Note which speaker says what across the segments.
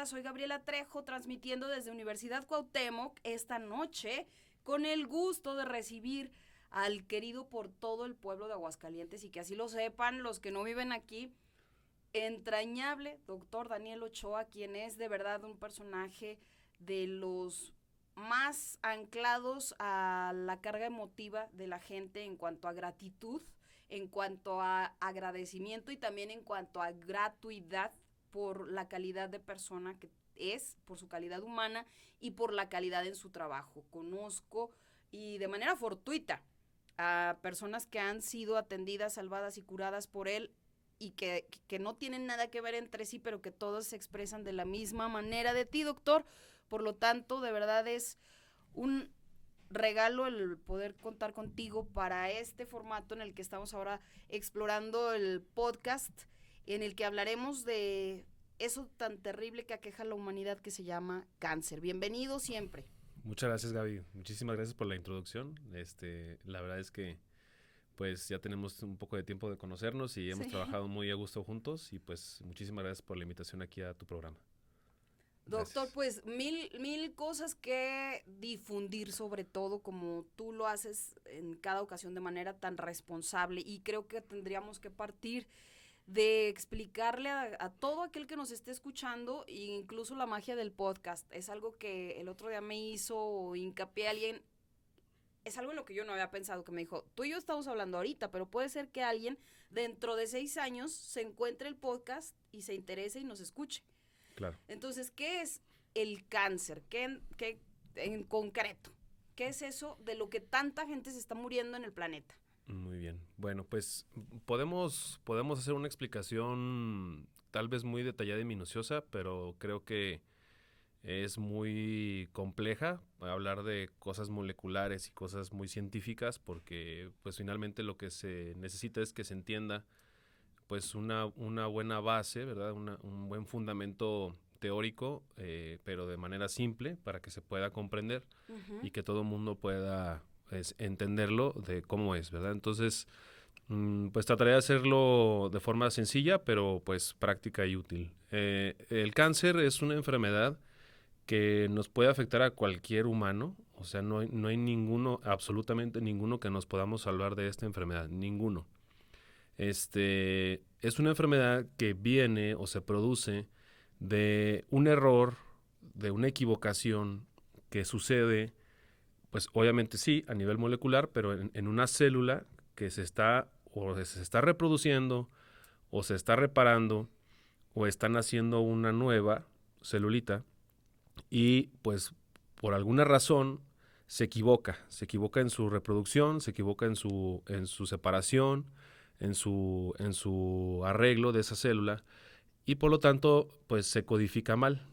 Speaker 1: Soy Gabriela Trejo, transmitiendo desde Universidad Cuauhtémoc esta noche, con el gusto de recibir al querido por todo el pueblo de Aguascalientes, y que así lo sepan los que no viven aquí, entrañable doctor Daniel Ochoa, quien es de verdad un personaje de los más anclados a la carga emotiva de la gente en cuanto a gratitud, en cuanto a agradecimiento y también en cuanto a gratuidad por la calidad de persona que es, por su calidad humana y por la calidad en su trabajo. Conozco, y de manera fortuita, a personas que han sido atendidas, salvadas y curadas por él, y que no tienen nada que ver entre sí, pero que todos se expresan de la misma manera de ti, doctor. Por lo tanto, de verdad es un regalo el poder contar contigo para este formato en el que estamos ahora explorando el podcast, en el que hablaremos de eso tan terrible que aqueja a la humanidad, que se llama cáncer. Bienvenido siempre.
Speaker 2: Muchas gracias, Gaby. Muchísimas gracias por la introducción. La verdad es que pues ya tenemos un poco de tiempo de conocernos y hemos trabajado muy a gusto juntos, y pues muchísimas gracias por la invitación aquí a tu programa.
Speaker 1: Doctor, pues mil cosas que difundir, sobre todo como tú lo haces en cada ocasión de manera tan responsable, y creo que tendríamos que partir de explicarle a todo aquel que nos esté escuchando, e incluso la magia del podcast. Es algo que el otro día me hizo hincapié alguien, es algo en lo que yo no había pensado, que me dijo, tú y yo estamos hablando ahorita, pero puede ser que alguien dentro de 6 años se encuentre el podcast y se interese y nos escuche.
Speaker 2: Claro.
Speaker 1: Entonces, ¿qué es el cáncer? ¿Qué en concreto? ¿Qué es eso de lo que tanta gente se está muriendo en el planeta?
Speaker 2: Muy bien. Bueno, pues podemos hacer una explicación tal vez muy detallada y minuciosa, pero creo que es muy compleja hablar de cosas moleculares y cosas muy científicas, porque pues finalmente lo que se necesita es que se entienda pues una buena base, ¿verdad? Un buen fundamento teórico, pero de manera simple para que se pueda comprender y que todo el mundo pueda entenderlo de cómo es, ¿verdad? Entonces, pues trataré de hacerlo de forma sencilla, pero pues práctica y útil. El cáncer es una enfermedad que nos puede afectar a cualquier humano, o sea, no hay ninguno, absolutamente ninguno, que nos podamos salvar de esta enfermedad, ninguno. Es una enfermedad que viene o se produce de un error, de una equivocación que sucede, pues obviamente sí, a nivel molecular, pero en una célula que se está reproduciendo, o se está reparando, o están haciendo una nueva celulita, y pues por alguna razón se equivoca en su reproducción, se equivoca en su separación, en su arreglo de esa célula, y por lo tanto pues se codifica mal.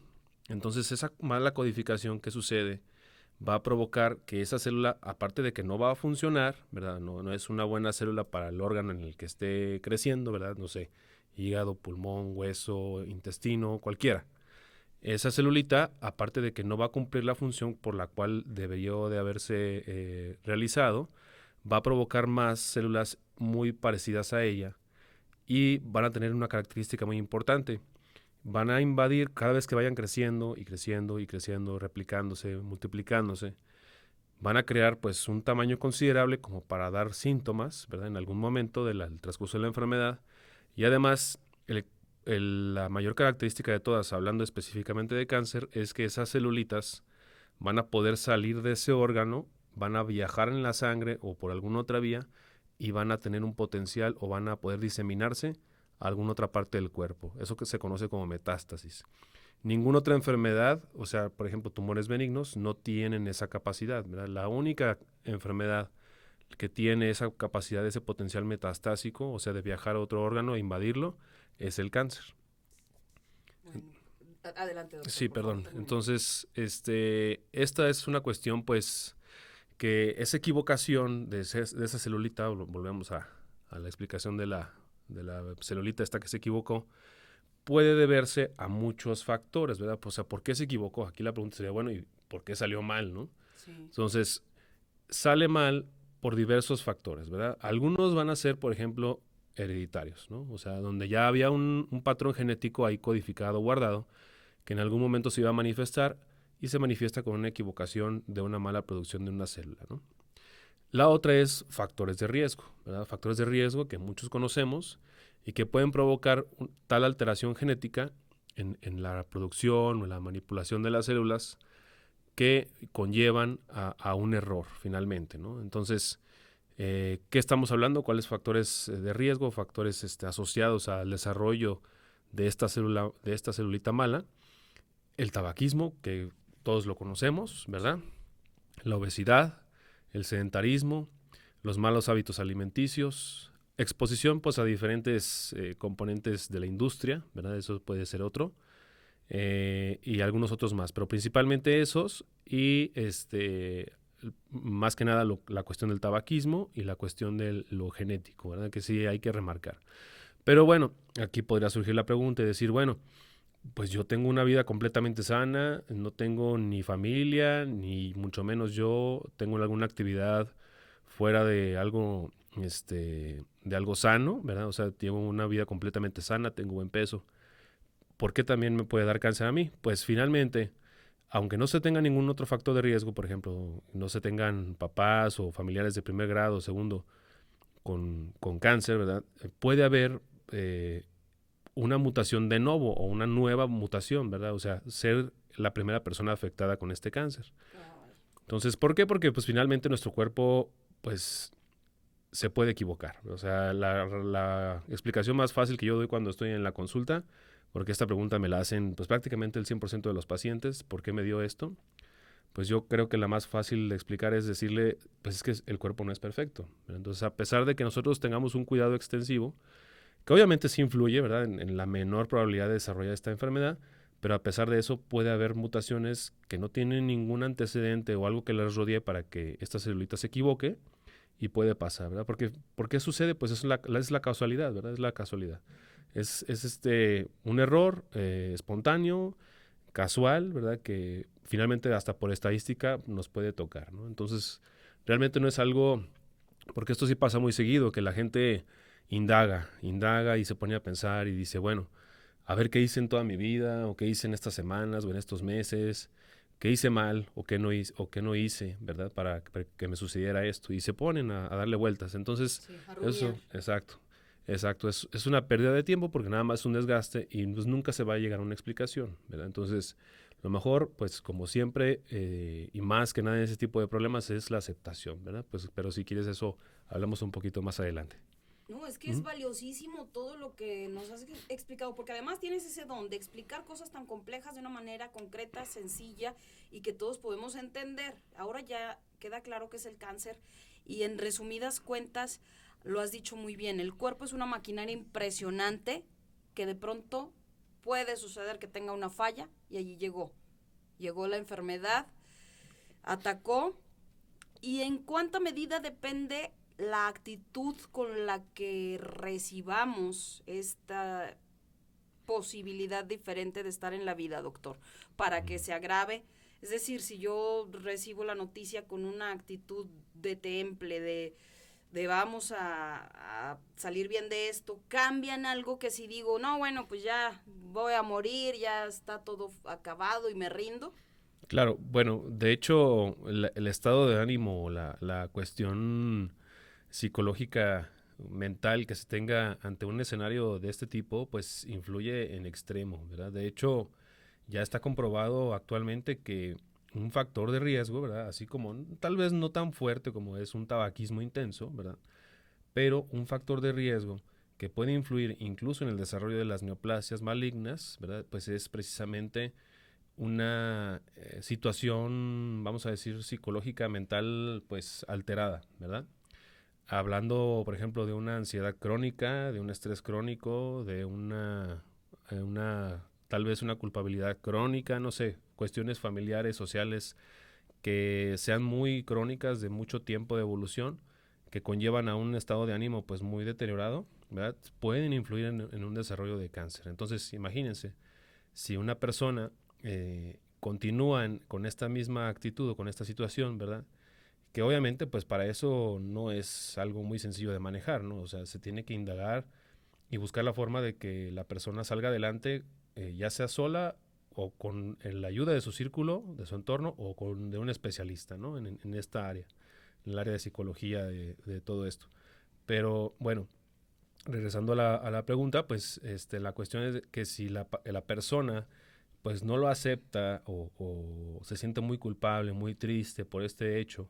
Speaker 2: Entonces esa mala codificación que sucede va a provocar que esa célula, aparte de que no va a funcionar, ¿verdad? No es una buena célula para el órgano en el que esté creciendo, ¿verdad? No sé, hígado, pulmón, hueso, intestino, cualquiera. Esa celulita, aparte de que no va a cumplir la función por la cual debió de haberse realizado, va a provocar más células muy parecidas a ella, y van a tener una característica muy importante. Van a invadir cada vez que vayan creciendo y creciendo y creciendo, replicándose, multiplicándose. Van a crear pues un tamaño considerable como para dar síntomas, ¿verdad? En algún momento del transcurso de la enfermedad. Y además, la mayor característica de todas, hablando específicamente de cáncer, es que esas celulitas van a poder salir de ese órgano, van a viajar en la sangre o por alguna otra vía, y van a tener un potencial, o van a poder diseminarse a alguna otra parte del cuerpo. Eso que se conoce como metástasis. Ninguna otra enfermedad, o sea, por ejemplo, tumores benignos, no tienen esa capacidad, ¿verdad? La única enfermedad que tiene esa capacidad, ese potencial metastásico, o sea, de viajar a otro órgano e invadirlo, es el cáncer.
Speaker 1: Bueno, adelante, doctor.
Speaker 2: Sí,
Speaker 1: por favor,
Speaker 2: perdón.
Speaker 1: termine.
Speaker 2: Entonces, esta es una cuestión, pues, que esa equivocación de esa celulita, volvemos a la explicación de la celulita esta que se equivocó, puede deberse a muchos factores, ¿verdad? O sea, ¿por qué se equivocó? Aquí la pregunta sería, bueno, ¿y por qué salió mal, no?
Speaker 1: Sí.
Speaker 2: Entonces, sale mal por diversos factores, ¿verdad? Algunos van a ser, por ejemplo, hereditarios, ¿no? O sea, donde ya había un patrón genético ahí codificado, guardado, que en algún momento se iba a manifestar y se manifiesta con una equivocación de una mala producción de una célula, ¿no? La otra es factores de riesgo, ¿verdad? Factores de riesgo que muchos conocemos y que pueden provocar tal alteración genética en la producción o en la manipulación de las células que conllevan a un error finalmente, ¿no? Entonces, ¿qué estamos hablando? ¿Cuáles factores de riesgo, factores asociados al desarrollo de esta célula, de esta celulita mala? El tabaquismo, que todos lo conocemos, ¿verdad? La obesidad, el sedentarismo, los malos hábitos alimenticios, exposición pues a diferentes componentes de la industria, ¿verdad? Eso puede ser otro. Y algunos otros más, pero principalmente esos y más que nada la cuestión del tabaquismo y la cuestión de lo genético, ¿verdad? Que sí hay que remarcar. Pero bueno, aquí podría surgir la pregunta y decir, bueno, pues yo tengo una vida completamente sana, no tengo ni familia, ni mucho menos yo tengo alguna actividad fuera de algo sano, ¿verdad? O sea, tengo una vida completamente sana, tengo buen peso. ¿Por qué también me puede dar cáncer a mí? Pues finalmente, aunque no se tenga ningún otro factor de riesgo, por ejemplo, no se tengan papás o familiares de primer grado o segundo con cáncer, ¿verdad? Puede haber una mutación de novo o una nueva mutación, ¿verdad? O sea, ser la primera persona afectada con este cáncer.
Speaker 1: Ay,
Speaker 2: Entonces, ¿por qué? Porque pues finalmente nuestro cuerpo, pues, se puede equivocar. O sea, la explicación más fácil que yo doy cuando estoy en la consulta, porque esta pregunta me la hacen pues prácticamente el 100% de los pacientes, ¿por qué me dio esto? Pues yo creo que la más fácil de explicar es decirle, pues es que el cuerpo no es perfecto. Entonces, a pesar de que nosotros tengamos un cuidado extensivo, que obviamente sí influye, ¿verdad? En la menor probabilidad de desarrollar esta enfermedad, pero a pesar de eso puede haber mutaciones que no tienen ningún antecedente o algo que les rodee para que esta celulita se equivoque y puede pasar, ¿verdad? Porque, ¿por qué sucede? Pues es la casualidad, ¿verdad? Es la casualidad. Es un error espontáneo, casual, ¿verdad? Que finalmente hasta por estadística nos puede tocar, ¿no? Entonces, realmente no es algo, porque esto sí pasa muy seguido, que la gente indaga y se pone a pensar y dice, bueno, a ver qué hice en toda mi vida, o qué hice en estas semanas o en estos meses, qué hice mal o qué no hice, ¿verdad? Para que me sucediera esto. Y se ponen a darle vueltas. Entonces,
Speaker 1: sí, a rumiar.
Speaker 2: eso, exacto. Exacto, es una pérdida de tiempo porque nada más es un desgaste y pues nunca se va a llegar a una explicación, ¿verdad? Entonces, lo mejor, pues como siempre, y más que nada en ese tipo de problemas, es la aceptación, ¿verdad? Pues, pero si quieres eso, hablamos un poquito más adelante.
Speaker 1: No, es que es
Speaker 2: Ujú.
Speaker 1: valiosísimo todo lo que nos has explicado, porque además tienes ese don de explicar cosas tan complejas de una manera concreta, sencilla y que todos podemos entender. Ahora ya queda claro que es el cáncer y en resumidas cuentas lo has dicho muy bien. El cuerpo es una maquinaria impresionante que de pronto puede suceder que tenga una falla y allí llegó. Llegó la enfermedad, atacó y en cuánta medida depende la actitud con la que recibamos esta posibilidad diferente de estar en la vida, doctor, para que se agrave. Es decir, si yo recibo la noticia con una actitud de temple, de vamos a salir bien de esto, cambian algo que si digo, no, bueno, pues ya voy a morir, ya está todo acabado y me rindo.
Speaker 2: Claro, bueno, de hecho, el estado de ánimo, la cuestión psicológica, mental que se tenga ante un escenario de este tipo, pues influye en extremo, ¿verdad? De hecho, ya está comprobado actualmente que un factor de riesgo, ¿verdad? Así como tal vez no tan fuerte como es un tabaquismo intenso, ¿verdad? Pero un factor de riesgo que puede influir incluso en el desarrollo de las neoplasias malignas, ¿verdad? Pues es precisamente una situación, vamos a decir, psicológica, mental, pues alterada, ¿verdad? Hablando, por ejemplo, de una ansiedad crónica, de un estrés crónico, de tal vez una culpabilidad crónica, no sé, cuestiones familiares, sociales, que sean muy crónicas, de mucho tiempo de evolución, que conllevan a un estado de ánimo pues muy deteriorado, ¿verdad? Pueden influir en un desarrollo de cáncer. Entonces, imagínense, si una persona continúa con esta misma actitud o con esta situación, ¿verdad? Que obviamente pues para eso no es algo muy sencillo de manejar, ¿no? O sea, se tiene que indagar y buscar la forma de que la persona salga adelante, ya sea sola o con la ayuda de su círculo, de su entorno, o de un especialista, ¿no? En esta área, en el área de psicología de todo esto. Pero bueno, regresando a la pregunta, pues la cuestión es que si la persona pues no lo acepta o se siente muy culpable, muy triste por este hecho,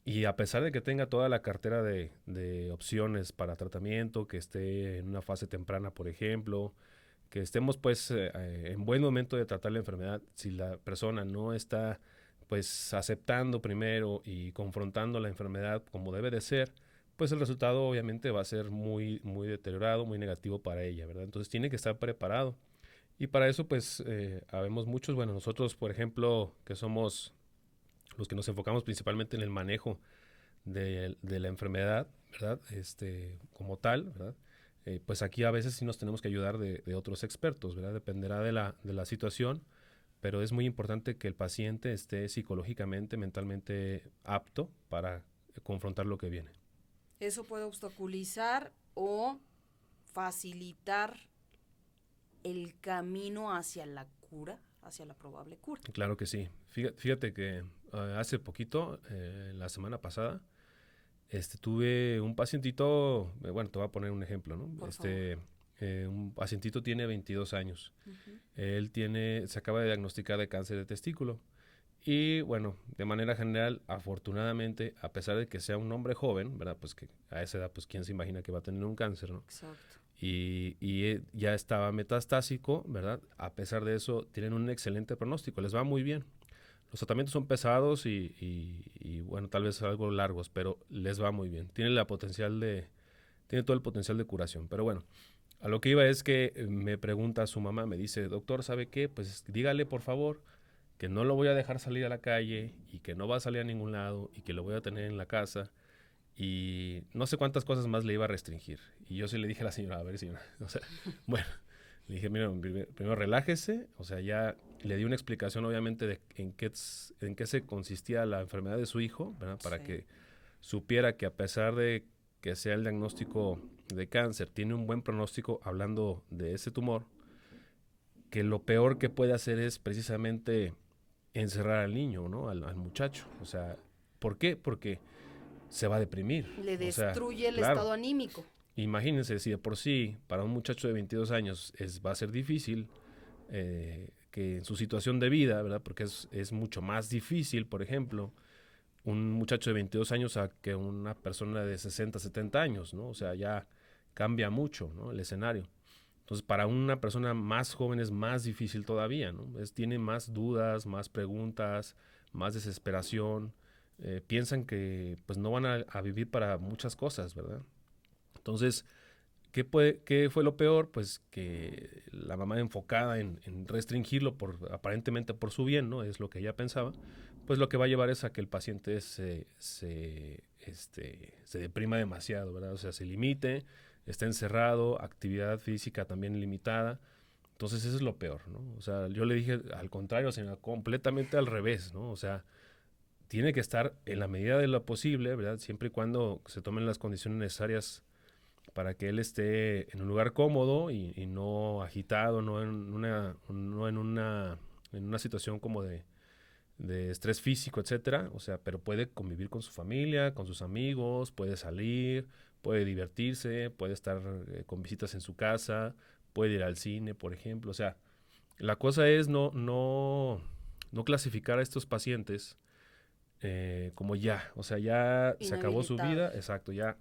Speaker 2: y a pesar de que tenga toda la cartera de opciones para tratamiento, que esté en una fase temprana, por ejemplo, que estemos pues en buen momento de tratar la enfermedad, si la persona no está pues aceptando primero y confrontando la enfermedad como debe de ser, pues el resultado obviamente va a ser muy, muy deteriorado, muy negativo para ella, ¿verdad? Entonces tiene que estar preparado. Y para eso pues habemos muchos, bueno, nosotros por ejemplo que somos los que nos enfocamos principalmente en el manejo de la enfermedad, ¿verdad? Como tal, ¿verdad? Pues aquí a veces sí nos tenemos que ayudar de otros expertos, ¿verdad? Dependerá de la situación, pero es muy importante que el paciente esté psicológicamente, mentalmente apto para confrontar lo que viene.
Speaker 1: Eso puede obstaculizar o facilitar el camino hacia la cura, hacia la probable cura.
Speaker 2: Claro que sí. Fíjate que hace poquito, la semana pasada, tuve un pacientito, bueno, te voy a poner un ejemplo, ¿no?
Speaker 1: Por favor.
Speaker 2: Un pacientito tiene 22 años.
Speaker 1: Uh-huh.
Speaker 2: Él se acaba de diagnosticar de cáncer de testículo. Y bueno, de manera general, afortunadamente, a pesar de que sea un hombre joven, ¿verdad? Pues que a esa edad, pues quién se imagina que va a tener un cáncer, ¿no?
Speaker 1: Exacto.
Speaker 2: Y ya estaba metastásico, ¿verdad? A pesar de eso, tienen un excelente pronóstico, les va muy bien. Los tratamientos son pesados y bueno, tal vez algo largos, pero les va muy bien. Tiene todo el potencial de curación. Pero bueno, a lo que iba es que me pregunta su mamá, me dice, doctor, ¿sabe qué? Pues dígale por favor que no lo voy a dejar salir a la calle y que no va a salir a ningún lado y que lo voy a tener en la casa y no sé cuántas cosas más le iba a restringir. Y yo sí le dije a la señora, a ver señora, o sea, bueno, le dije, mira, primero relájese, o sea, ya le di una explicación obviamente de en qué se consistía la enfermedad de su hijo, ¿verdad? Para que supiera que a pesar de que sea el diagnóstico de cáncer, tiene un buen pronóstico hablando de ese tumor, que lo peor que puede hacer es precisamente encerrar al niño, ¿no? Al muchacho. O sea, ¿por qué? Porque se va a deprimir.
Speaker 1: Le
Speaker 2: o sea,
Speaker 1: destruye el
Speaker 2: claro,
Speaker 1: estado anímico.
Speaker 2: Imagínense, si de por sí para un muchacho de 22 años va a ser difícil, que en su situación de vida, ¿verdad? Porque es mucho más difícil, por ejemplo, un muchacho de 22 años a que una persona de 60, 70 años, ¿no? O sea, ya cambia mucho, ¿no? El escenario. Entonces, para una persona más joven es más difícil todavía, ¿no? Tiene más dudas, más preguntas, más desesperación. Piensan que pues no van a vivir para muchas cosas, ¿verdad? Entonces, ¿qué fue lo peor? Pues que la mamá enfocada en restringirlo aparentemente por su bien, ¿no? Es lo que ella pensaba. Pues lo que va a llevar es a que el paciente se deprima demasiado, ¿verdad? O sea, se limite, está encerrado, actividad física también limitada. Entonces eso es lo peor, ¿no? O sea, yo le dije al contrario, señora, completamente al revés, ¿no? O sea, tiene que estar en la medida de lo posible, ¿verdad? Siempre y cuando se tomen las condiciones necesarias para que él esté en un lugar cómodo y no agitado, no en una situación como de estrés físico, etcétera. O sea, pero puede convivir con su familia, con sus amigos, puede salir, puede divertirse, puede estar con visitas en su casa, puede ir al cine, por ejemplo. O sea, la cosa es no clasificar a estos pacientes como ya, o sea, ya se acabó su vida,
Speaker 1: Inhabilitados.
Speaker 2: exacto, ya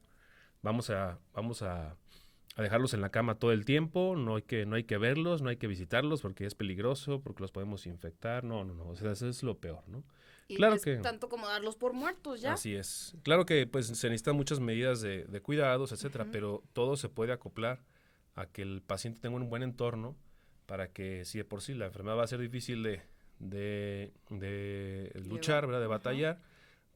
Speaker 2: vamos a a dejarlos en la cama todo el tiempo, no hay que verlos, no hay que visitarlos porque es peligroso, porque los podemos infectar, no, o sea, eso es lo peor, ¿no?
Speaker 1: Y
Speaker 2: Claro
Speaker 1: es
Speaker 2: que
Speaker 1: tanto como darlos por muertos ya.
Speaker 2: así es. Claro que pues se necesitan muchas medidas de cuidados, etcétera,
Speaker 1: Ujú.
Speaker 2: pero todo se puede acoplar a que el paciente tenga un buen entorno para que si de por sí la enfermedad va a ser difícil de luchar,
Speaker 1: Llevar.
Speaker 2: ¿verdad? De
Speaker 1: Ajá.
Speaker 2: batallar,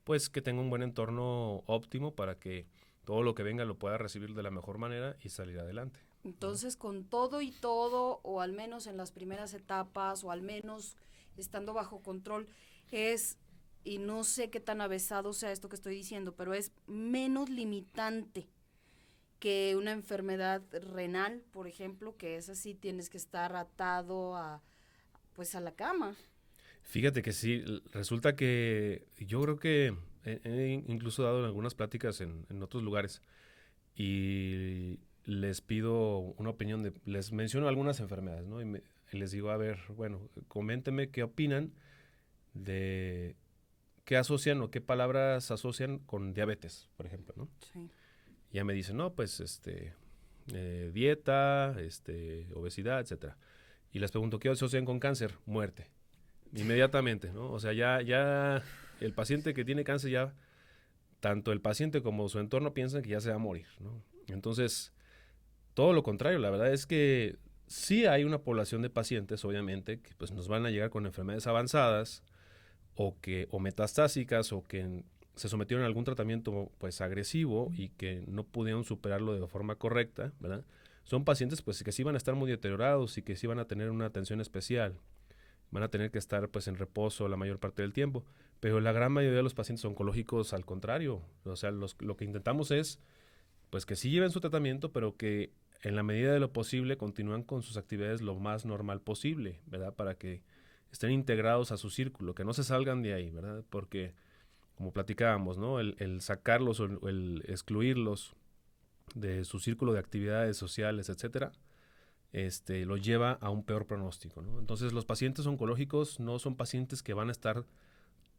Speaker 2: pues que tenga un buen entorno óptimo para que todo lo que venga lo pueda recibir de la mejor manera y salir adelante, ¿no?
Speaker 1: Entonces, con todo y todo, o al menos en las primeras etapas, o al menos estando bajo control, es, y no sé qué tan avesado sea esto que estoy diciendo, pero es menos limitante que una enfermedad renal, por ejemplo, que es así, tienes que estar atado a, pues a la cama.
Speaker 2: Fíjate que sí, resulta que yo creo que he incluso dado algunas pláticas en otros lugares y les pido una opinión les menciono algunas enfermedades, ¿no? Y les digo, a ver, bueno, coméntenme qué opinan de qué asocian o qué palabras asocian con diabetes, por ejemplo, ¿no?
Speaker 1: Sí.
Speaker 2: Y ya me dicen, no, pues, dieta, obesidad, etcétera. Y les pregunto, ¿qué asocian con cáncer? Muerte. Inmediatamente, ¿no? O sea, ya el paciente que tiene cáncer ya, tanto el paciente como su entorno piensan que ya se va a morir, ¿no? Entonces, todo lo contrario, la verdad es que sí hay una población de pacientes, obviamente, que pues nos van a llegar con enfermedades avanzadas o metastásicas o que se sometieron a algún tratamiento pues agresivo y que no pudieron superarlo de forma correcta, ¿verdad? Son pacientes pues que sí van a estar muy deteriorados y que sí van a tener una atención especial, van a tener que estar pues en reposo la mayor parte del tiempo, pero la gran mayoría de los pacientes oncológicos al contrario, o sea, lo que intentamos es pues que sí lleven su tratamiento, pero que en la medida de lo posible continúan con sus actividades lo más normal posible, ¿verdad? Para que estén integrados a su círculo, que no se salgan de ahí, ¿verdad? Porque, como platicábamos, ¿no? El sacarlos o el excluirlos de su círculo de actividades sociales, etcétera, lo lleva a un peor pronóstico, ¿no? Entonces, los pacientes oncológicos no son pacientes que van a estar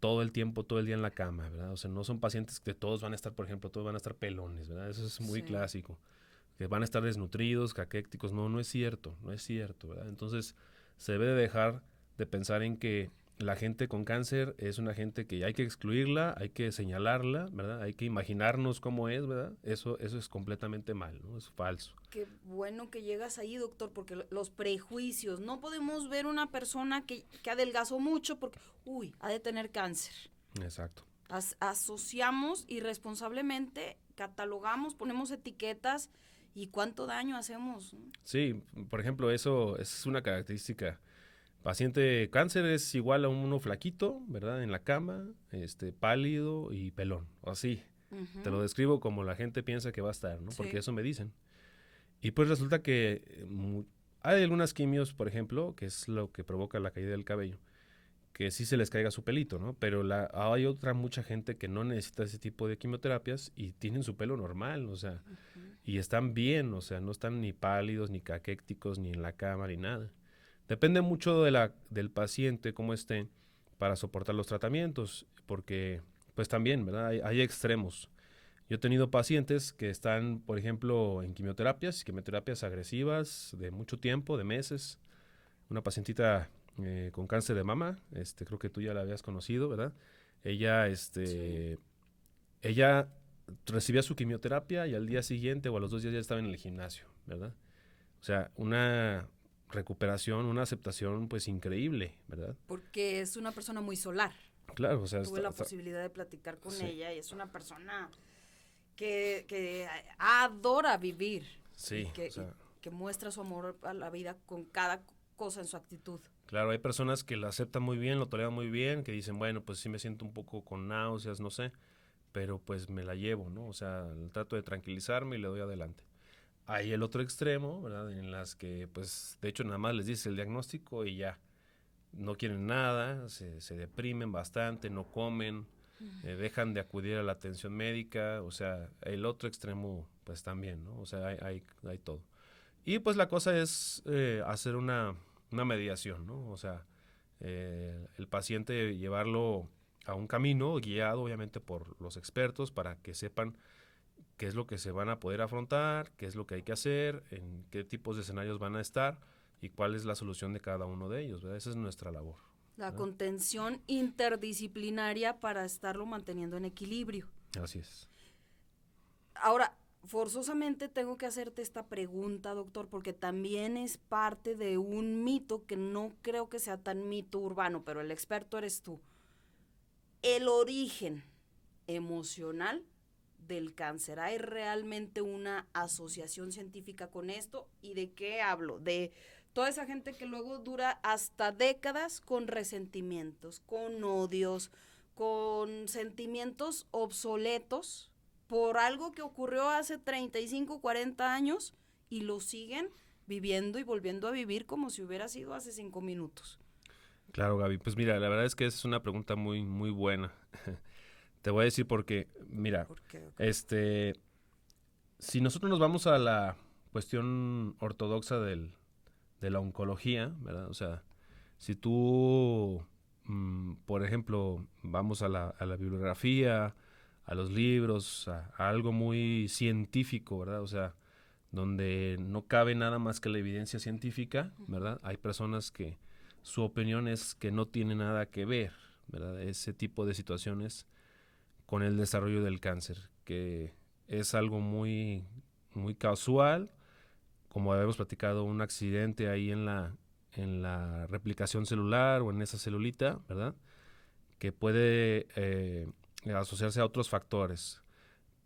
Speaker 2: todo el tiempo, todo el día en la cama, ¿verdad? O sea, no son pacientes que todos van a estar, por ejemplo, todos van a estar pelones, ¿verdad? Eso es muy
Speaker 1: Sí.
Speaker 2: clásico. Que van a estar desnutridos, caquécticos. No, no es cierto, no es cierto, ¿verdad? Entonces, se debe de dejar de pensar en que la gente con cáncer es una gente que hay que excluirla, hay que señalarla, ¿verdad? Hay que imaginarnos cómo es, ¿verdad? Eso es completamente mal, ¿no? Es falso.
Speaker 1: Qué bueno que llegas ahí, doctor, porque los prejuicios, no podemos ver una persona que adelgazó mucho porque, uy, ha de tener cáncer.
Speaker 2: Exacto.
Speaker 1: Asociamos irresponsablemente, catalogamos, ponemos etiquetas y cuánto daño hacemos, ¿no?
Speaker 2: Sí, por ejemplo, eso es una característica. Paciente cáncer es igual a uno flaquito, ¿verdad? En la cama, pálido y pelón, o así. Te lo
Speaker 1: Ujú.
Speaker 2: describo como la gente piensa que va a estar, ¿no? Porque
Speaker 1: Sí.
Speaker 2: eso me dicen. Y pues resulta que hay algunas quimios, por ejemplo, que es lo que provoca la caída del cabello, que sí se les caiga su pelito, ¿no? Pero hay otra mucha gente que no necesita ese tipo de quimioterapias y tienen su pelo normal, o sea,
Speaker 1: Ujú.
Speaker 2: y están bien, o sea, no están ni pálidos, ni caquécticos, ni en la cama, ni nada. Depende mucho del paciente, cómo esté, para soportar los tratamientos, porque pues también, ¿verdad? Hay extremos. Yo he tenido pacientes que están, por ejemplo, en quimioterapias agresivas de mucho tiempo, de meses. Una pacientita con cáncer de mama, creo que tú ya la habías conocido, ¿verdad? Ella,
Speaker 1: Sí.
Speaker 2: ella recibía su quimioterapia y al día siguiente o a los 2 días ya estaba en el gimnasio, ¿verdad? O sea, una recuperación, una aceptación pues increíble, ¿verdad?
Speaker 1: Porque es una persona muy solar.
Speaker 2: Claro, o sea,
Speaker 1: Tuve la posibilidad de platicar con
Speaker 2: sí,
Speaker 1: ella y es una persona que adora vivir y
Speaker 2: sí, o sea,
Speaker 1: que muestra su amor a la vida con cada cosa en su actitud.
Speaker 2: claro, hay personas que lo aceptan muy bien, lo toleran muy bien, que dicen, bueno, pues sí me siento un poco con náuseas, no sé, pero pues me la llevo, ¿no? O sea, trato de tranquilizarme y le doy adelante. Hay el otro extremo, ¿verdad? En las que, pues, de hecho, nada más les dices el diagnóstico y ya, no quieren nada, se deprimen bastante, no comen, dejan de acudir a la atención médica, o sea, el otro extremo, pues también, ¿no? O sea, hay todo. Y pues la cosa es hacer una mediación, ¿no? O sea, el paciente llevarlo a un camino guiado obviamente por los expertos para que sepan qué es lo que se van a poder afrontar, qué es lo que hay que hacer, en qué tipos de escenarios van a estar y cuál es la solución de cada uno de ellos, ¿verdad? Esa es nuestra labor.
Speaker 1: La contención interdisciplinaria para estarlo manteniendo en equilibrio.
Speaker 2: Así es.
Speaker 1: Ahora, forzosamente tengo que hacerte esta pregunta, doctor, porque también es parte de un mito que no creo que sea tan mito urbano, pero el experto eres tú. El origen emocional del cáncer. ¿Hay realmente una asociación científica con esto? ¿Y de qué hablo? De toda esa gente que luego dura hasta décadas con resentimientos, con odios, con sentimientos obsoletos por algo que ocurrió hace 35, 40 años y lo siguen viviendo y volviendo a vivir como si hubiera sido hace 5 minutos.
Speaker 2: Claro, Gaby. Pues mira, la verdad es que es una pregunta muy, muy buena. Te voy a decir porque, mira,
Speaker 1: ¿Por qué?
Speaker 2: si nosotros nos vamos a la cuestión ortodoxa de la oncología, ¿verdad? O sea, si tú, por ejemplo, vamos a la bibliografía, a los libros, a algo muy científico, ¿verdad? O sea, donde no cabe nada más que la evidencia científica, ¿verdad? Hay personas que su opinión es que no tiene nada que ver, ¿verdad? Ese tipo de situaciones con el desarrollo del cáncer, que es algo muy, muy casual, como habíamos platicado, un accidente ahí en la replicación celular o en esa celulita, ¿verdad? Que puede asociarse a otros factores.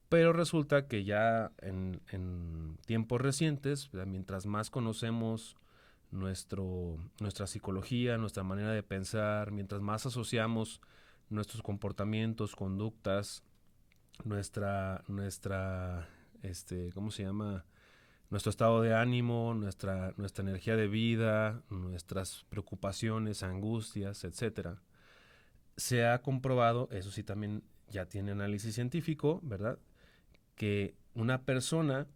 Speaker 2: Pero resulta que ya en tiempos recientes, ¿verdad? Mientras más conocemos nuestra psicología, nuestra manera de pensar, mientras más asociamos nuestros comportamientos, conductas, ¿cómo se llama? Nuestro estado de ánimo, nuestra energía de vida, nuestras preocupaciones, angustias, etcétera. Se ha comprobado, eso sí también ya tiene análisis científico, ¿verdad? Que una persona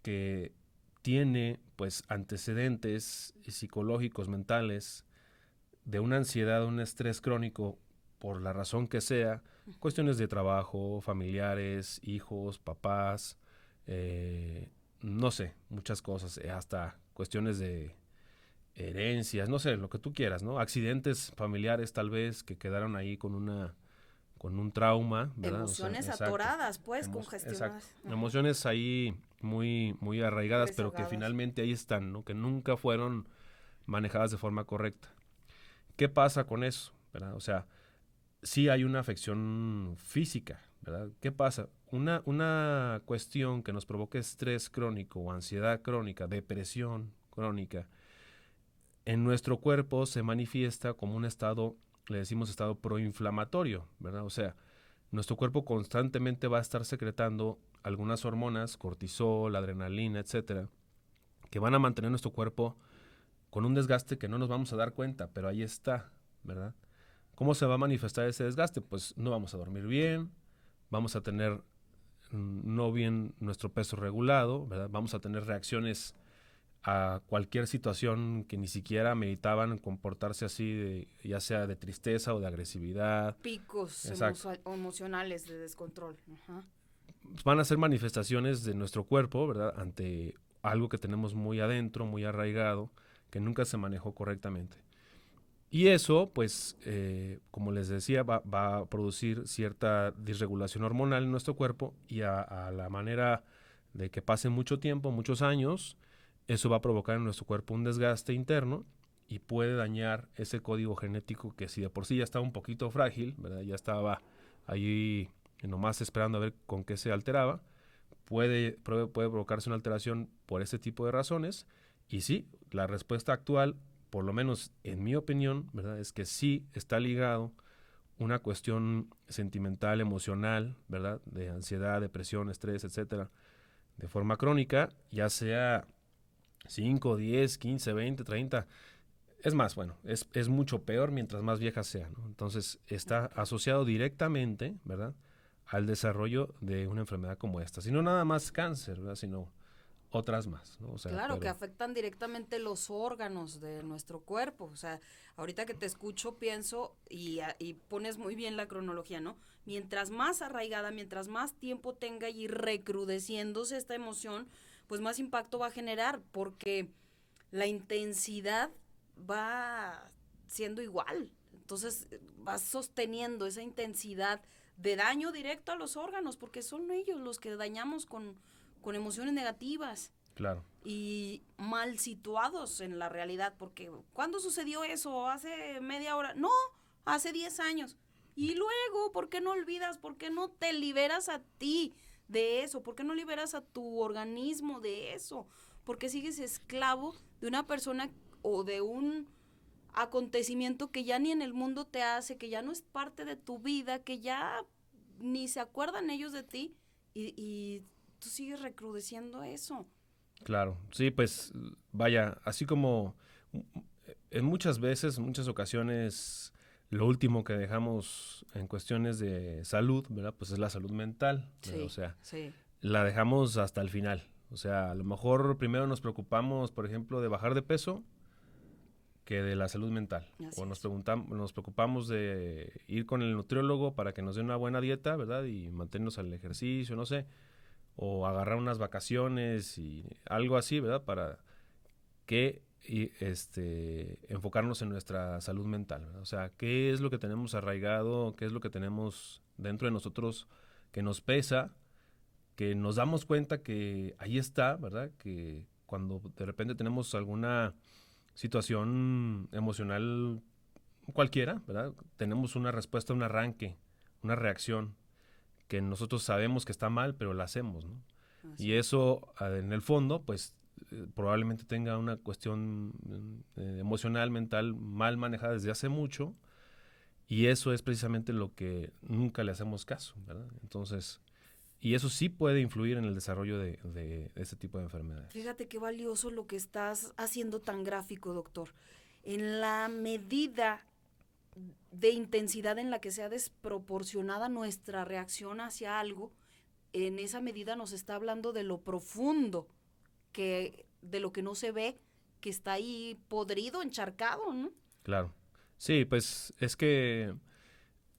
Speaker 2: que tiene pues antecedentes psicológicos, mentales, de una ansiedad, un estrés crónico, por la razón que sea, cuestiones de trabajo, familiares, hijos, papás, no sé, muchas cosas, hasta cuestiones de herencias, no sé, lo que tú quieras, ¿no? Accidentes familiares tal vez que quedaron ahí con un trauma, ¿verdad?
Speaker 1: Emociones
Speaker 2: o sea,
Speaker 1: atoradas, pues, congestionadas.
Speaker 2: Exacto. Emociones ahí muy, muy arraigadas, pero que finalmente ahí están, ¿no? Que nunca fueron manejadas de forma correcta. ¿Qué pasa con eso? ¿Verdad? O sea, sí hay una afección física, ¿verdad? ¿Qué pasa? Una cuestión que nos provoque estrés crónico o ansiedad crónica, depresión crónica, en nuestro cuerpo se manifiesta como un estado, le decimos estado proinflamatorio, ¿verdad? O sea, nuestro cuerpo constantemente va a estar secretando algunas hormonas, cortisol, adrenalina, etcétera, que van a mantener nuestro cuerpo con un desgaste que no nos vamos a dar cuenta, pero ahí está, ¿verdad? ¿Cómo se va a manifestar ese desgaste? Pues no vamos a dormir bien, vamos a tener no bien nuestro peso regulado, ¿verdad? Vamos a tener reacciones a cualquier situación que ni siquiera meditaban comportarse así, ya sea de tristeza o de agresividad.
Speaker 1: Picos emocionales de descontrol. Ajá.
Speaker 2: Van a ser manifestaciones de nuestro cuerpo, ¿verdad? Ante algo que tenemos muy adentro, muy arraigado, que nunca se manejó correctamente. Y eso, pues, como les decía, va a producir cierta disregulación hormonal en nuestro cuerpo y a la manera de que pase mucho tiempo, muchos años, eso va a provocar en nuestro cuerpo un desgaste interno y puede dañar ese código genético que si de por sí ya estaba un poquito frágil, ¿verdad? Ya estaba ahí nomás esperando a ver con qué se alteraba, puede provocarse una alteración por ese tipo de razones. Y sí, la respuesta actual, por lo menos en mi opinión, ¿verdad? Es que sí está ligado una cuestión sentimental, emocional, ¿verdad? De ansiedad, depresión, estrés, etcétera, de forma crónica, ya sea 5, 10, 15, 20, 30. Es más, bueno, es mucho peor mientras más vieja sea, ¿no? Entonces está asociado directamente, ¿verdad?, al desarrollo de una enfermedad como esta. Sino nada más cáncer, ¿verdad?, sino otras más, ¿no? O sea,
Speaker 1: claro, que
Speaker 2: pero
Speaker 1: afectan directamente los órganos de nuestro cuerpo. O sea, ahorita que te escucho, pienso y pones muy bien la cronología, ¿no? Mientras más arraigada, mientras más tiempo tenga y recrudeciéndose esta emoción, pues más impacto va a generar, porque la intensidad va siendo igual. Entonces, vas sosteniendo esa intensidad de daño directo a los órganos, porque son ellos los que dañamos con emociones negativas
Speaker 2: claro,
Speaker 1: y mal situados en la realidad, porque ¿cuándo sucedió eso? ¿Hace media hora? No, hace 10 años. Y luego, ¿por qué no olvidas? ¿Por qué no te liberas a ti de eso? ¿Por qué no liberas a tu organismo de eso? ¿Por qué sigues esclavo de una persona o de un acontecimiento que ya ni en el mundo te hace, que ya no es parte de tu vida, que ya ni se acuerdan ellos de ti y tú sigues recrudeciendo eso?
Speaker 2: claro. Sí, pues vaya, así como en muchas veces, muchas ocasiones, lo último que dejamos en cuestiones de salud, ¿verdad? Pues es la salud mental, ¿verdad? O
Speaker 1: Sí,
Speaker 2: sea,
Speaker 1: sí.
Speaker 2: la dejamos hasta el final. O sea, a lo mejor primero nos preocupamos, por ejemplo, de bajar de peso que de la salud mental.
Speaker 1: Así
Speaker 2: O
Speaker 1: es.
Speaker 2: nos preocupamos de ir con el nutriólogo para que nos dé una buena dieta, ¿verdad? Y mantenernos al ejercicio, no sé. O agarrar unas vacaciones y algo así, ¿verdad? Para que enfocarnos en nuestra salud mental, ¿verdad? O sea, qué es lo que tenemos arraigado, qué es lo que tenemos dentro de nosotros que nos pesa, que nos damos cuenta que ahí está, ¿verdad? Que cuando de repente tenemos alguna situación emocional cualquiera, ¿verdad? Tenemos una respuesta, un arranque, una reacción que nosotros sabemos que está mal, pero la hacemos, ¿no?
Speaker 1: Así
Speaker 2: Y
Speaker 1: es.
Speaker 2: eso, en el fondo, pues probablemente tenga una cuestión emocional, mental mal manejada desde hace mucho, y eso es precisamente lo que nunca le hacemos caso, ¿verdad? Entonces, y eso sí puede influir en el desarrollo de este tipo de enfermedades.
Speaker 1: Fíjate qué valioso lo que estás haciendo tan gráfico, doctor. En la medida de intensidad en la que sea desproporcionada nuestra reacción hacia algo, en esa medida nos está hablando de lo profundo, de lo que no se ve, que está ahí podrido, encharcado, ¿no?
Speaker 2: Claro. Sí, pues es que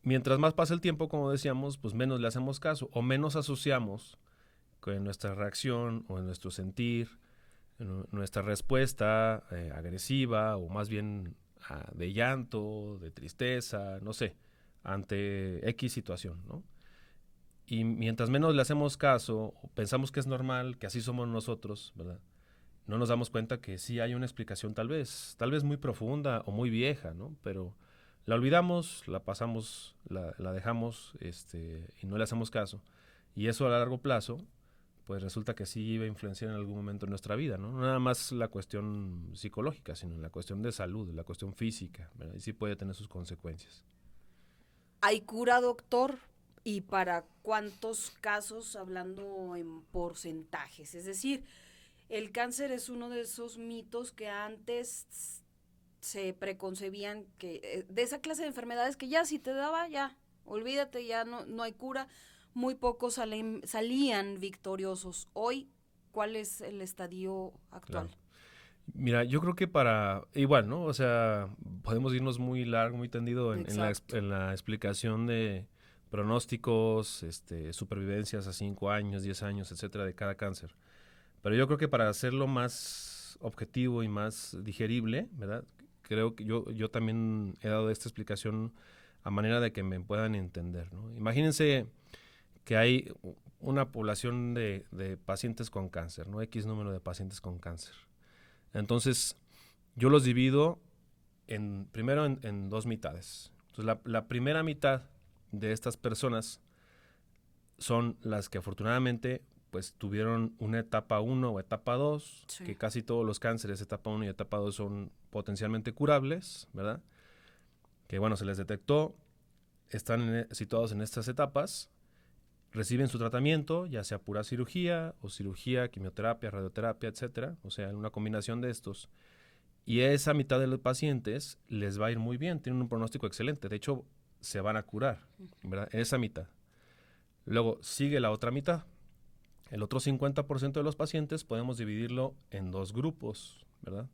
Speaker 2: mientras más pasa el tiempo, como decíamos, pues menos le hacemos caso o menos asociamos con nuestra reacción o en nuestro sentir, en nuestra respuesta agresiva o más bien de llanto, de tristeza, no sé, ante X situación, ¿no? Y mientras menos le hacemos caso, o pensamos que es normal, que así somos nosotros, ¿verdad? No nos damos cuenta que sí hay una explicación tal vez muy profunda o muy vieja, ¿no? Pero la olvidamos, la pasamos, la dejamos y no le hacemos caso. Y eso a largo plazo, pues resulta que sí iba a influenciar en algún momento en nuestra vida, ¿no? No nada más la cuestión psicológica, sino la cuestión de salud, la cuestión física, ¿verdad? Y sí puede tener sus consecuencias.
Speaker 1: ¿Hay cura, doctor? ¿Y para cuántos casos, hablando en porcentajes? Es decir, el cáncer es uno de esos mitos que antes se preconcebían que de esa clase de enfermedades que ya si te daba, ya, olvídate, ya no hay cura. Muy pocos salían victoriosos. Hoy, ¿cuál es el estadio actual?
Speaker 2: Claro. Mira, yo creo que igual, ¿no? O sea, podemos irnos muy largo, muy tendido
Speaker 1: Exacto.
Speaker 2: en la explicación de pronósticos, supervivencias a 5 años, 10 años, etcétera, de cada cáncer. Pero yo creo que para hacerlo más objetivo y más digerible, ¿verdad? Creo que yo también he dado esta explicación a manera de que me puedan entender, ¿no? Imagínense que hay una población de pacientes con cáncer, ¿no? X número de pacientes con cáncer. Entonces, yo los divido primero en dos mitades. Entonces, la primera mitad de estas personas son las que afortunadamente pues tuvieron una etapa 1 o etapa 2,
Speaker 1: Sí.
Speaker 2: que casi todos los cánceres etapa 1 y etapa 2 son potencialmente curables, ¿verdad? Que bueno, se les detectó, están situados en estas etapas, reciben su tratamiento, ya sea pura cirugía o cirugía, quimioterapia, radioterapia, etcétera, o sea, una combinación de estos. Y esa mitad de los pacientes les va a ir muy bien, tienen un pronóstico excelente, de hecho, se van a curar, ¿verdad? Esa mitad. Luego sigue la otra mitad, El otro 50% de los pacientes podemos dividirlo en dos grupos, ¿verdad?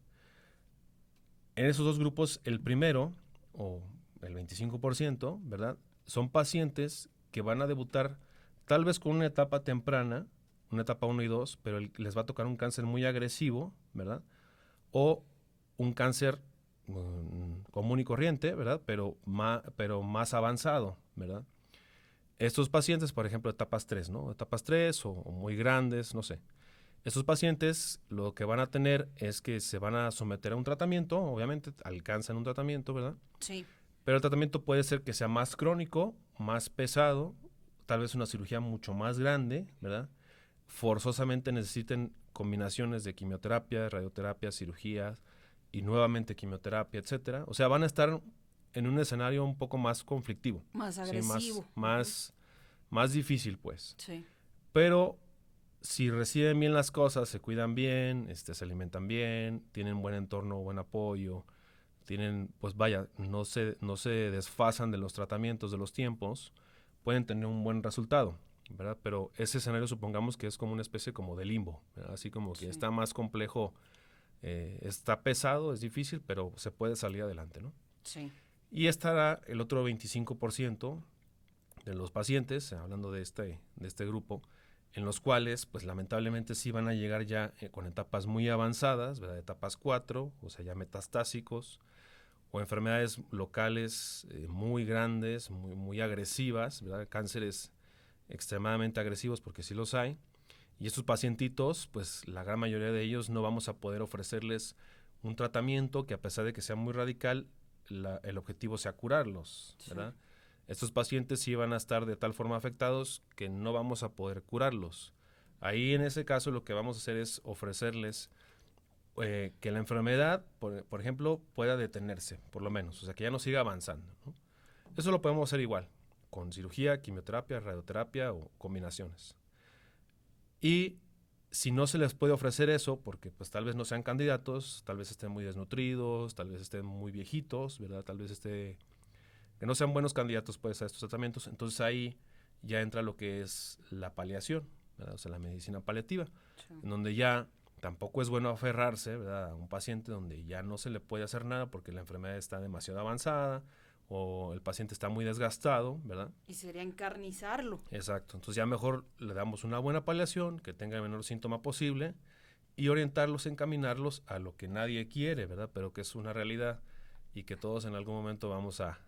Speaker 2: En esos dos grupos, el primero, o el 25%, ¿verdad? Son pacientes que van a debutar tal vez con una etapa temprana, una etapa 1 y 2, pero les va a tocar un cáncer muy agresivo, ¿verdad? O un cáncer común y corriente, ¿verdad? Pero más avanzado, ¿verdad? Estos pacientes, por ejemplo, etapas 3, ¿no? Etapas 3 o muy grandes, no sé. Estos pacientes lo que van a tener es que se van a someter a un tratamiento, obviamente alcanzan un tratamiento, ¿verdad?
Speaker 1: Sí.
Speaker 2: Pero el tratamiento puede ser que sea más crónico, más pesado, tal vez una cirugía mucho más grande, ¿verdad? Forzosamente necesiten combinaciones de quimioterapia, radioterapia, cirugías y nuevamente quimioterapia, etcétera. O sea, van a estar en un escenario un poco más conflictivo.
Speaker 1: Más
Speaker 2: ¿sí?
Speaker 1: agresivo.
Speaker 2: Más difícil, pues.
Speaker 1: Sí.
Speaker 2: Pero si reciben bien las cosas, se cuidan bien, se alimentan bien, tienen buen entorno, buen apoyo, tienen, pues vaya, no se desfasan de los tratamientos, de los tiempos, pueden tener un buen resultado, ¿verdad? Pero ese escenario supongamos que es como una especie como de limbo, ¿verdad? Así como que está más complejo, está pesado, es difícil, pero se puede salir adelante, ¿no?
Speaker 1: Sí.
Speaker 2: Y estará el otro 25% de los pacientes, hablando de este grupo, en los cuales, pues lamentablemente sí van a llegar ya con etapas muy avanzadas, ¿verdad? Etapas 4, o sea, ya metastásicos, o enfermedades locales muy grandes, muy agresivas, ¿verdad? Cánceres extremadamente agresivos, porque sí los hay. Y estos pacientitos, pues la gran mayoría de ellos no vamos a poder ofrecerles un tratamiento que, a pesar de que sea muy radical, el objetivo sea curarlos, ¿verdad? Sí. Estos pacientes sí van a estar de tal forma afectados que no vamos a poder curarlos. Ahí, en ese caso, lo que vamos a hacer es ofrecerles que la enfermedad, por ejemplo, pueda detenerse, por lo menos, o sea, que ya no siga avanzando, ¿no? Eso lo podemos hacer igual, con cirugía, quimioterapia, radioterapia o combinaciones. Y si no se les puede ofrecer eso, porque pues tal vez no sean candidatos, tal vez estén muy desnutridos, tal vez estén muy viejitos, ¿verdad? Tal vez que no sean buenos candidatos pues a estos tratamientos, entonces ahí ya entra lo que es la paliación, ¿verdad? O sea, la medicina paliativa, sí. En donde ya tampoco es bueno aferrarse, ¿verdad?, a un paciente donde ya no se le puede hacer nada porque la enfermedad está demasiado avanzada o el paciente está muy desgastado, ¿verdad?
Speaker 1: Y sería encarnizarlo.
Speaker 2: Exacto, entonces ya mejor le damos una buena paliación, que tenga el menor síntoma posible y orientarlos, encaminarlos a lo que nadie quiere, ¿verdad? Pero que es una realidad y que todos en algún momento vamos a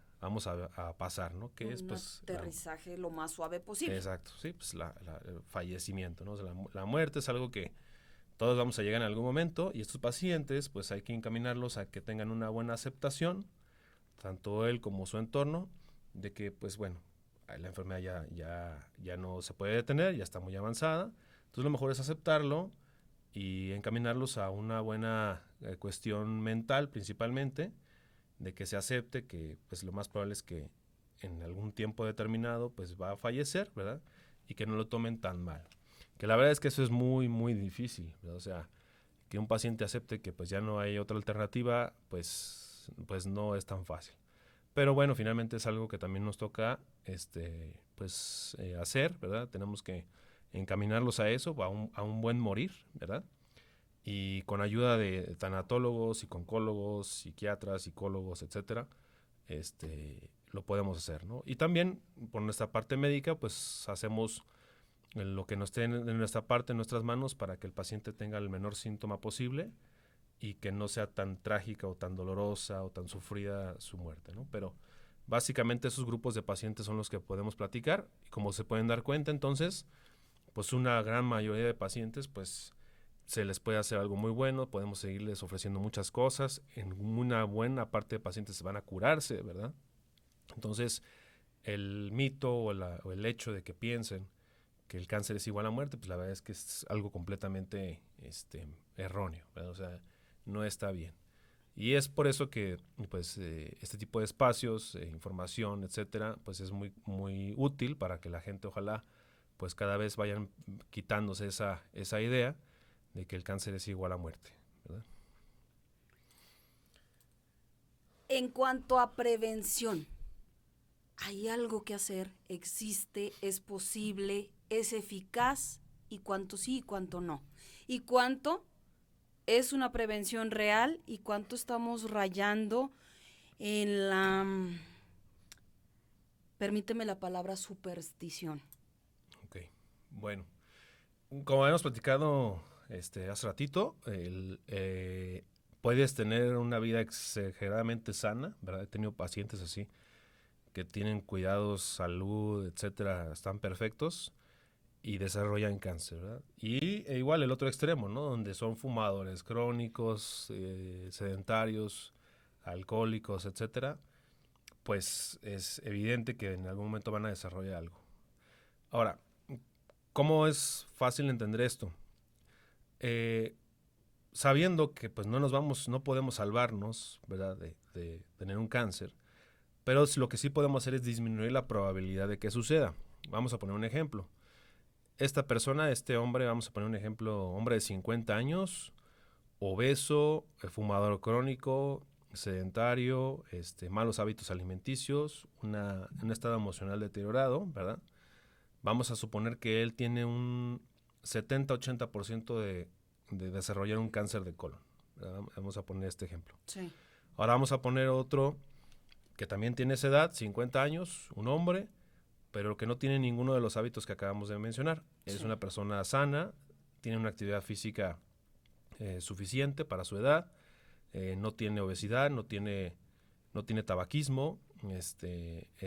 Speaker 2: pasar, ¿no? Que es pues
Speaker 1: aterrizaje lo más suave posible.
Speaker 2: Exacto, sí, pues el fallecimiento, ¿no? O sea, la muerte es algo que todos vamos a llegar en algún momento y estos pacientes pues hay que encaminarlos a que tengan una buena aceptación, tanto él como su entorno, de que pues bueno, la enfermedad ya no se puede detener, ya está muy avanzada, entonces lo mejor es aceptarlo y encaminarlos a una buena cuestión mental principalmente, de que se acepte que pues lo más probable es que en algún tiempo determinado pues va a fallecer, ¿verdad? Y que no lo tomen tan mal. Que la verdad es que eso es muy, muy difícil, ¿verdad? O sea, que un paciente acepte que pues ya no hay otra alternativa, pues no es tan fácil. Pero bueno, finalmente es algo que también nos toca hacer, ¿verdad? Tenemos que encaminarlos a eso, a un buen morir, ¿verdad? Y con ayuda de tanatólogos, psicólogos, psiquiatras, psicólogos, etcétera, lo podemos hacer, ¿no? Y también por nuestra parte médica, pues hacemos lo que nos esté en nuestra parte, en nuestras manos, para que el paciente tenga el menor síntoma posible y que no sea tan trágica o tan dolorosa o tan sufrida su muerte, ¿no? Pero básicamente esos grupos de pacientes son los que podemos platicar y como se pueden dar cuenta, entonces, pues una gran mayoría de pacientes, pues se les puede hacer algo muy bueno, podemos seguirles ofreciendo muchas cosas, en una buena parte de pacientes se van a curarse, ¿verdad? Entonces, el mito o el hecho de que piensen que el cáncer es igual a muerte, pues la verdad es que es algo completamente erróneo, ¿verdad? O sea, no está bien. Y es por eso que pues este tipo de espacios, información, etcétera, pues es muy, muy útil para que la gente ojalá pues cada vez vayan quitándose esa idea de que el cáncer es igual a muerte, ¿verdad?
Speaker 1: En cuanto a prevención, ¿hay algo que hacer? ¿Existe? ¿Es posible? ¿Es eficaz? y cuánto sí y cuánto no. Y cuánto es una prevención real y cuánto estamos rayando en la, permíteme la palabra, superstición.
Speaker 2: Ok, bueno. Como habíamos platicado hace ratito, puedes tener una vida exageradamente sana, ¿verdad? He tenido pacientes así, que tienen cuidados, salud, etcétera, están perfectos y desarrollan cáncer, ¿verdad? Y igual el otro extremo, ¿no? Donde son fumadores crónicos, sedentarios, alcohólicos, etcétera, pues es evidente que en algún momento van a desarrollar algo. Ahora, ¿cómo es fácil entender esto? Sabiendo que pues no podemos salvarnos, ¿verdad? De tener un cáncer, pero lo que sí podemos hacer es disminuir la probabilidad de que suceda. Vamos a poner un ejemplo. Esta persona, este hombre, vamos a poner un ejemplo, hombre de 50 años, obeso, fumador crónico, sedentario, malos hábitos alimenticios, un estado emocional deteriorado, ¿verdad? Vamos a suponer que él tiene un 70-80% de desarrollar un cáncer de colon, ¿verdad? Vamos a poner este ejemplo.
Speaker 1: Sí.
Speaker 2: Ahora vamos a poner otro que también tiene esa edad, 50 años, un hombre, pero que no tiene ninguno de los hábitos que acabamos de mencionar. Sí. Es una persona sana, tiene una actividad física suficiente para su edad, no tiene obesidad, no tiene tabaquismo,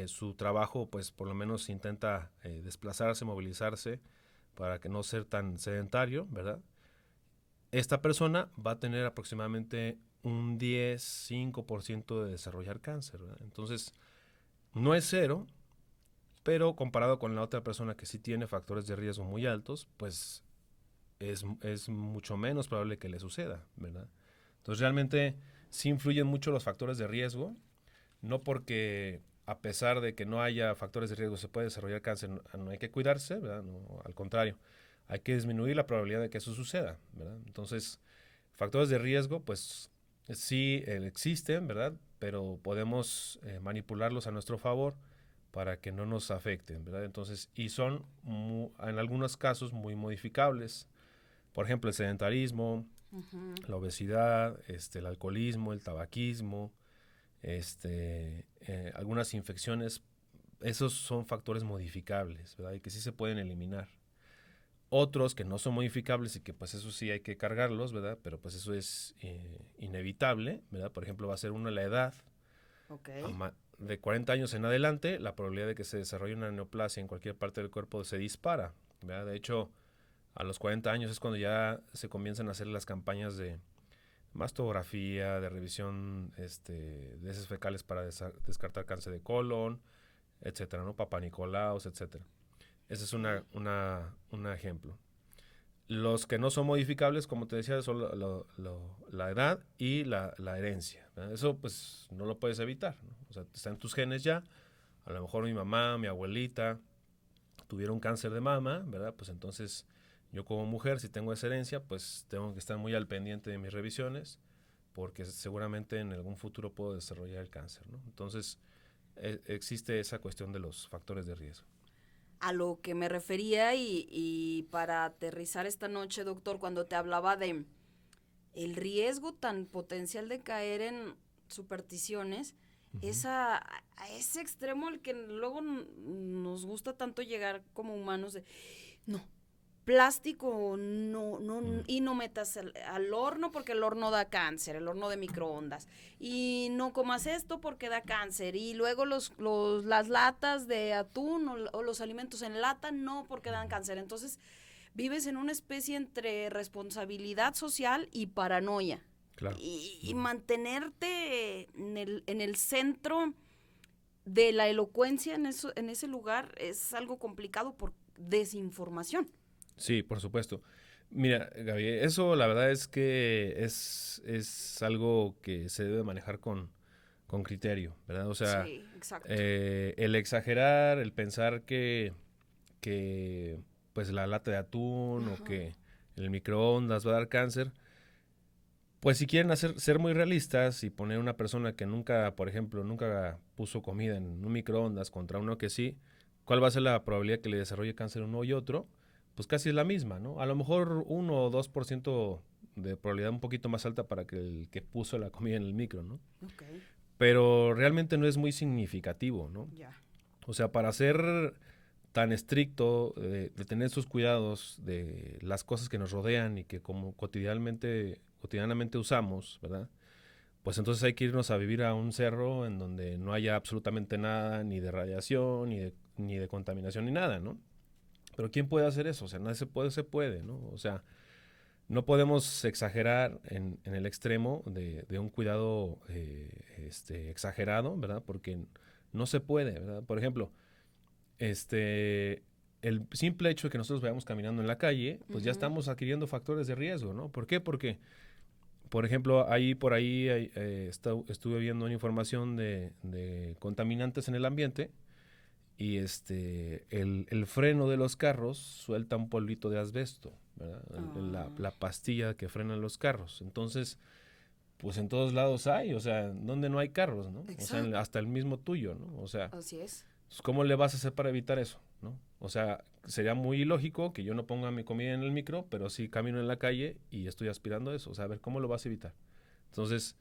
Speaker 2: su trabajo pues por lo menos intenta desplazarse, movilizarse para que no ser tan sedentario, ¿verdad? Esta persona va a tener aproximadamente un 10-5% de desarrollar cáncer, ¿verdad? Entonces, no es cero, pero comparado con la otra persona que sí tiene factores de riesgo muy altos, pues es mucho menos probable que le suceda, ¿verdad? Entonces, realmente sí influyen mucho los factores de riesgo, no porque a pesar de que no haya factores de riesgo se puede desarrollar cáncer, no hay que cuidarse, ¿verdad? No, al contrario, hay que disminuir la probabilidad de que eso suceda, ¿verdad? Entonces, factores de riesgo, pues sí existen, ¿verdad? Pero podemos manipularlos a nuestro favor para que no nos afecten, ¿verdad? Entonces, y son en algunos casos muy modificables. Por ejemplo, el sedentarismo, la obesidad, el alcoholismo, el tabaquismo, algunas infecciones, esos son factores modificables, ¿verdad? Y que sí se pueden eliminar. Otros que no son modificables y que pues eso sí hay que cargarlos, ¿verdad? Pero pues eso es inevitable, ¿verdad? Por ejemplo, va a ser uno la edad.
Speaker 1: Okay.
Speaker 2: De 40 años en adelante, la probabilidad de que se desarrolle una neoplasia en cualquier parte del cuerpo se dispara, ¿verdad? De hecho, a los 40 años es cuando ya se comienzan a hacer las campañas de mastografía, de revisión de heces fecales para descartar cáncer de colon, etcétera, ¿no? Papanicolaos, etcétera. Ese es un ejemplo. Los que no son modificables, como te decía, son la edad y la herencia, ¿verdad? Eso pues no lo puedes evitar, ¿no? O sea, está en tus genes ya. A lo mejor mi mamá, mi abuelita tuvieron cáncer de mama, ¿verdad? Pues entonces yo como mujer, si tengo esa herencia, pues tengo que estar muy al pendiente de mis revisiones porque seguramente en algún futuro puedo desarrollar el cáncer, ¿no? Entonces existe esa cuestión de los factores de riesgo.
Speaker 1: A lo que me refería y para aterrizar esta noche, doctor, cuando te hablaba de el riesgo tan potencial de caer en supersticiones, es a ese extremo al que luego nos gusta tanto llegar como humanos de, no, plástico no, y no metas al horno porque el horno da cáncer, el horno de microondas, y no comas esto porque da cáncer, y luego las latas de atún o los alimentos en lata no porque dan cáncer. Entonces vives en una especie entre responsabilidad social y paranoia.
Speaker 2: Claro.
Speaker 1: Y mantenerte en el centro de la elocuencia en ese lugar es algo complicado por desinformación.
Speaker 2: Sí, por supuesto. Mira, Gaby, eso la verdad es que es algo que se debe manejar con criterio, ¿verdad? O sea,
Speaker 1: sí, exacto.
Speaker 2: El exagerar, el pensar que pues la lata de atún o que el microondas va a dar cáncer, pues si quieren ser muy realistas y poner una persona que nunca, por ejemplo, nunca puso comida en un microondas contra uno que sí, ¿cuál va a ser la probabilidad que le desarrolle cáncer uno y otro? pues casi es la misma, ¿no? A lo mejor 1 o 2% de probabilidad un poquito más alta para que el que puso la comida en el micro, ¿no?
Speaker 1: Okay.
Speaker 2: Pero realmente no es muy significativo, ¿no?
Speaker 1: Ya.
Speaker 2: O sea, para ser tan estricto, de tener sus cuidados de las cosas que nos rodean y que como cotidianamente usamos, ¿verdad? Pues entonces hay que irnos a vivir a un cerro en donde no haya absolutamente nada, ni de radiación, ni de contaminación, ni nada, ¿no? Pero ¿quién puede hacer eso? O sea, nadie se puede, ¿no? O sea, no podemos exagerar en el extremo de un cuidado exagerado, ¿verdad? Porque no se puede, ¿verdad? Por ejemplo, el simple hecho de que nosotros vayamos caminando en la calle, pues ya estamos adquiriendo factores de riesgo, ¿no? ¿Por qué? Porque, por ejemplo, por ahí estuve viendo una información de contaminantes en el ambiente y el freno de los carros suelta un polvito de asbesto, ¿verdad? La pastilla que frena los carros. Entonces, pues en todos lados hay, o sea, donde no hay carros, ¿no?
Speaker 1: Exacto.
Speaker 2: O sea, hasta el mismo tuyo, ¿no? O sea,
Speaker 1: así es.
Speaker 2: ¿cómo le vas a hacer para evitar eso, no? O sea, sería muy ilógico que yo no ponga mi comida en el micro, pero sí camino en la calle y estoy aspirando eso. O sea, a ver, ¿cómo lo vas a evitar? Entonces,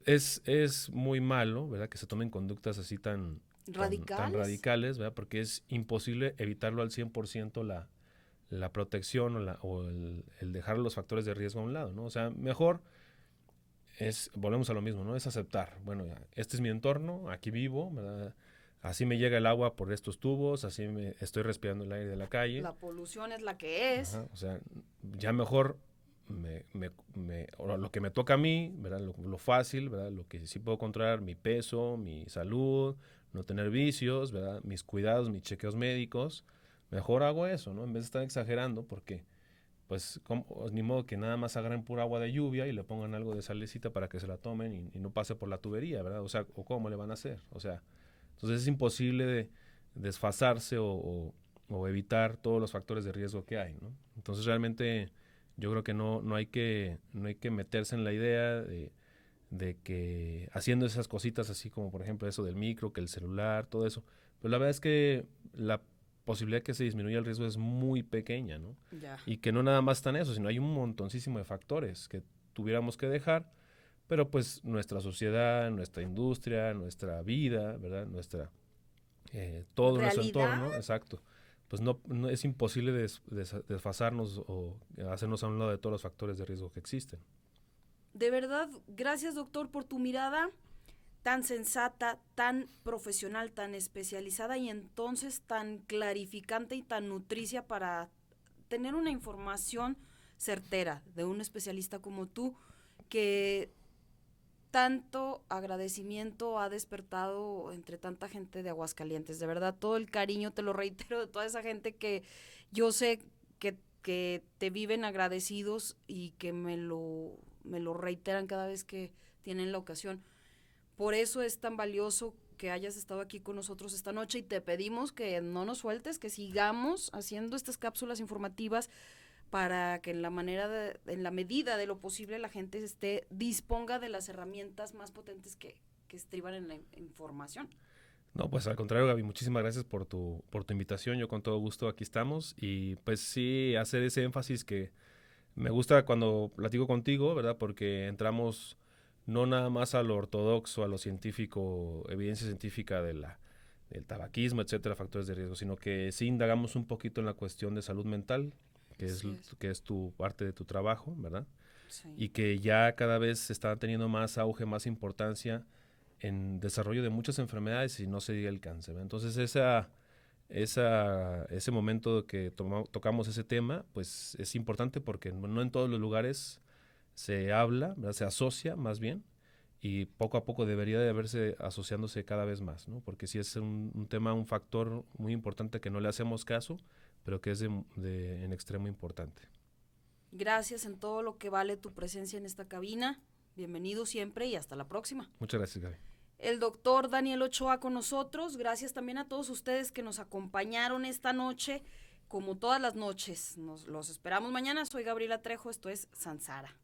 Speaker 2: es muy malo, ¿verdad? Que se tomen conductas así tan radicales, ¿verdad? Porque es imposible evitarlo al 100% la protección o el dejar los factores de riesgo a un lado, ¿no? O sea, mejor volvemos a lo mismo, ¿no? Es aceptar, bueno, este es mi entorno, aquí vivo, ¿verdad? Así me llega el agua por estos tubos, así me estoy respirando el aire de la calle.
Speaker 1: La polución es la que es.
Speaker 2: Ajá, o sea, ya mejor lo que me toca a mí, ¿verdad? Lo fácil, ¿verdad? Lo que sí puedo controlar, mi peso, mi salud, no tener vicios, ¿verdad? Mis cuidados, mis chequeos médicos, mejor hago eso, ¿no? En vez de estar exagerando, porque pues ni modo que nada más agarren pura agua de lluvia y le pongan algo de salecita para que se la tomen y no pase por la tubería, ¿verdad? O sea, ¿o cómo le van a hacer? O sea, entonces es imposible de desfasarse o evitar todos los factores de riesgo que hay, ¿no? Entonces realmente yo creo que no hay que meterse en la idea de que haciendo esas cositas así como por ejemplo eso del micro, que el celular, todo eso, pero la verdad es que la posibilidad que se disminuya el riesgo es muy pequeña, ¿no?
Speaker 1: Ya.
Speaker 2: Y que no nada más están eso, sino hay un montoncísimo de factores que tuviéramos que dejar, pero pues nuestra sociedad, nuestra industria, nuestra vida, ¿verdad? Todo nuestro entorno, exacto. Pues no es imposible desfasarnos o hacernos a un lado de todos los factores de riesgo que existen.
Speaker 1: De verdad, gracias doctor por tu mirada tan sensata, tan profesional, tan especializada y entonces tan clarificante y tan nutricia para tener una información certera de un especialista como tú que tanto agradecimiento ha despertado entre tanta gente de Aguascalientes. De verdad, todo el cariño, te lo reitero, de toda esa gente que yo sé que te viven agradecidos y que me lo reiteran cada vez que tienen la ocasión. Por eso es tan valioso que hayas estado aquí con nosotros esta noche y te pedimos que no nos sueltes, que sigamos haciendo estas cápsulas informativas para que en la medida de lo posible la gente disponga de las herramientas más potentes que estriban en la información.
Speaker 2: No, pues al contrario, Gaby, muchísimas gracias por tu invitación. Yo con todo gusto aquí estamos y pues sí, hacer ese énfasis que me gusta cuando platico contigo, ¿verdad? Porque entramos no nada más a lo ortodoxo, a lo científico, evidencia científica del tabaquismo, etcétera, factores de riesgo, sino que sí indagamos un poquito en la cuestión de salud mental, que es tu parte de tu trabajo, ¿verdad?
Speaker 1: Sí.
Speaker 2: Y que ya cada vez está teniendo más auge, más importancia en desarrollo de muchas enfermedades y no se diga el cáncer, ¿verdad? Entonces ese momento que tocamos ese tema, pues es importante porque no en todos los lugares se habla, ¿verdad? Se asocia más bien, y poco a poco debería de verse asociándose cada vez más, ¿no? Porque sí es un tema, un factor muy importante que no le hacemos caso, pero que es en extremo importante.
Speaker 1: Gracias en todo lo que vale tu presencia en esta cabina. Bienvenido siempre y hasta la próxima.
Speaker 2: Muchas gracias, Gaby.
Speaker 1: El doctor Daniel Ochoa con nosotros. Gracias también a todos ustedes que nos acompañaron esta noche, como todas las noches. Los esperamos mañana. Soy Gabriela Trejo, esto es Sansara.